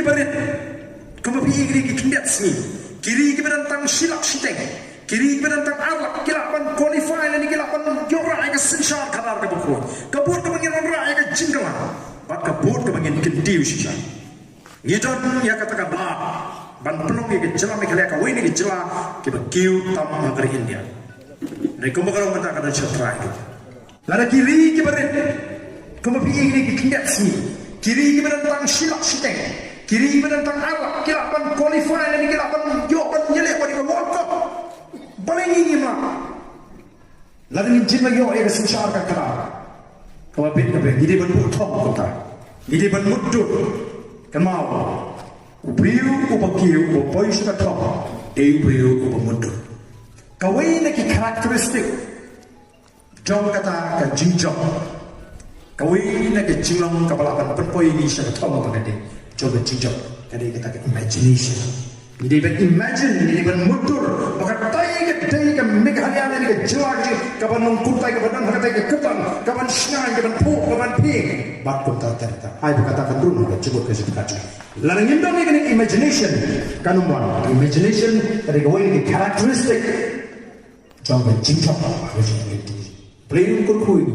ke barit kuma pi igri ki kindat sni kiri ke tang silak siteng kiri ke tang arlak kilapan qualify ni kilapan yora ka sinshar kadar ka bukut kabut ka bangin ra ka jingla bat kabut ka bangin kentiu shisha ngidon ya katakan bah ban pelong ke jela me kala ka wini ke jela ke bakiu tam magri India nei kumbagaro mata ka chatra itu lada kiri ke barit kuma pi igri ki kindat sni kiri ke tang silak siteng kiri ke tang arlak kilapan qualify ni kilapan yopan nyele ko di World Cup balei Ngim lada ni jila yo e ka sinshar ka kala ka bit ka be gidi ban muthom ko ta gidi ban muddu kan mau ubriu ubakiu upois ka top e ubriu ubamuddu kawai na ki characteristic jom kata ka jinjom kawai na ki jilong ka balapan perpoi ni sya ka tom pagade jom jinjom kade kita ka imagination ni ban imagine ni ban muddur maka tai ka meghaliana ni ka jilag ka ban mungkutai ka ban hakatai ka ketan ka ban shnai ka ban pu ka ban ping bat ko ta terta ai kata kan dulu ka cuba ke situ kaca lalang indang ni kan imagination kanumwan imagination kade kawai ni characteristic jom jinjom apa je ni play ko kui